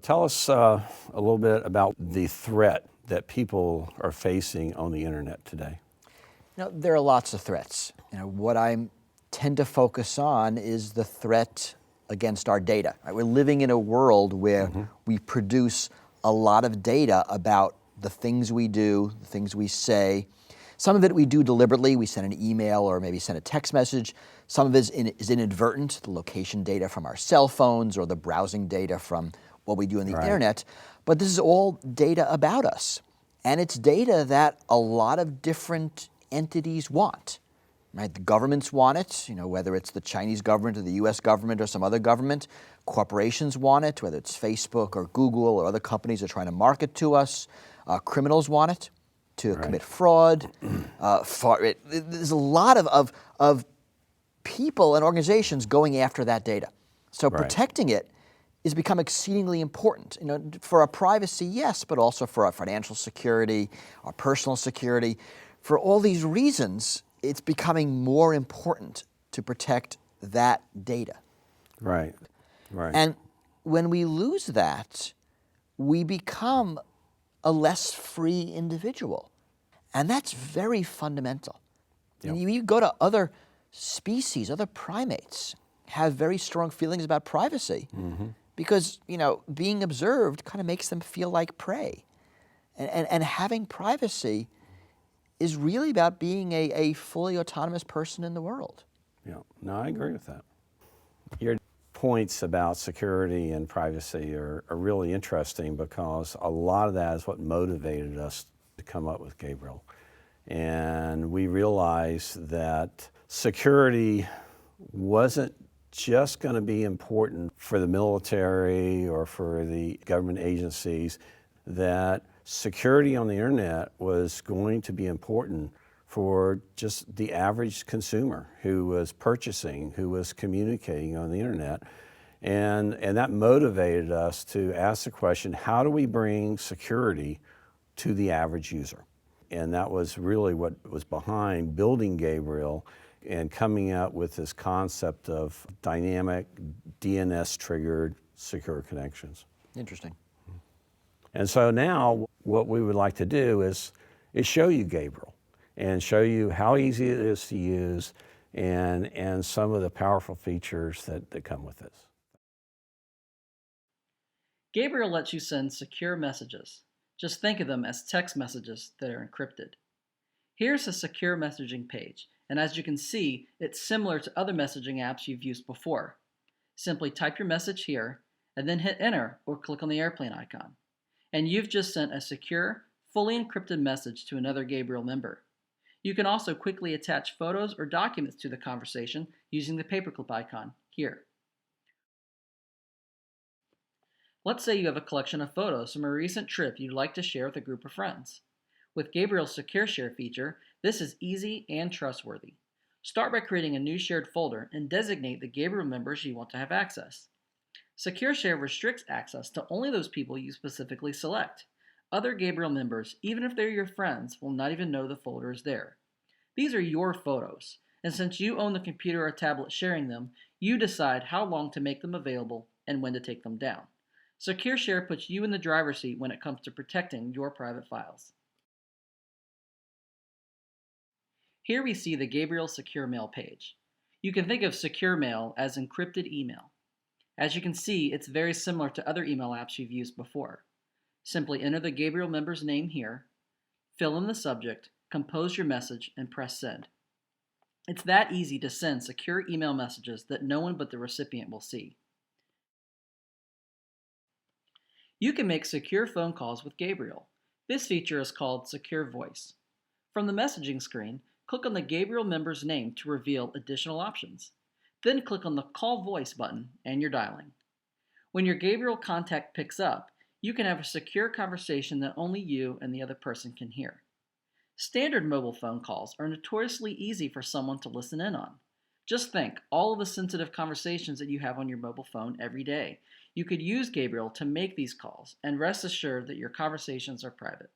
Tell us a little bit about the threat that people are facing on the internet today. There are lots of threats. What I tend to focus on is the threat against our data. Right? We're living in a world where we produce a lot of data about the things we do, the things we say. Some of it we do deliberately. We send an email or maybe send a text message. Some of it is inadvertent, the location data from our cell phones or the browsing data from what we do on the internet. But this is all data about us. And it's data that a lot of different entities want. Right? The governments want it, whether it's the Chinese government or the US government or some other government. Corporations want it, whether it's Facebook or Google or other companies are trying to market to us. Criminals want it to commit fraud. There's a lot of people and organizations going after that data. So protecting it has become exceedingly important. For our privacy, yes, but also for our financial security, our personal security. For all these reasons, it's becoming more important to protect that data. Right. And when we lose that, we become a less free individual. And that's very fundamental. Yep. You go to other species, other primates, have very strong feelings about privacy because, being observed kind of makes them feel like prey. And having privacy is really about being a fully autonomous person in the world. Yeah, no, I agree with that. Your points about security and privacy are really interesting because a lot of that is what motivated us to come up with Gabriel. And we realized that security wasn't just going to be important for the military or for the government agencies, that security on the internet was going to be important for just the average consumer who was purchasing, who was communicating on the internet. And that motivated us to ask the question, how do we bring security to the average user? And that was really what was behind building Gabriel and coming out with this concept of dynamic DNS-triggered secure connections. Interesting. And so now what we would like to do is show you Gabriel and show you how easy it is to use and some of the powerful features that come with this. Gabriel lets you send secure messages. Just think of them as text messages that are encrypted. Here's a secure messaging page, and as you can see, it's similar to other messaging apps you've used before. Simply type your message here, and then hit enter or click on the airplane icon. And you've just sent a secure, fully encrypted message to another Gabriel member. You can also quickly attach photos or documents to the conversation using the paperclip icon here. Let's say you have a collection of photos from a recent trip you'd like to share with a group of friends. With Gabriel's Secure Share feature, this is easy and trustworthy. Start by creating a new shared folder and designate the Gabriel members you want to have access. Secure Share restricts access to only those people you specifically select. Other Gabriel members, even if they're your friends, will not even know the folder is there. These are your photos, and since you own the computer or tablet sharing them, you decide how long to make them available and when to take them down. Secure Share puts you in the driver's seat when it comes to protecting your private files. Here we see the Gabriel Secure Mail page. You can think of Secure Mail as encrypted email. As you can see, it's very similar to other email apps you've used before. Simply enter the Gabriel member's name here, fill in the subject, compose your message, and press send. It's that easy to send secure email messages that no one but the recipient will see. You can make secure phone calls with Gabriel. This feature is called Secure Voice. From the messaging screen, click on the Gabriel member's name to reveal additional options. Then click on the Call Voice button and you're dialing. When your Gabriel contact picks up, you can have a secure conversation that only you and the other person can hear. Standard mobile phone calls are notoriously easy for someone to listen in on. Just think, all of the sensitive conversations that you have on your mobile phone every day. You could use Gabriel to make these calls, and rest assured that your conversations are private.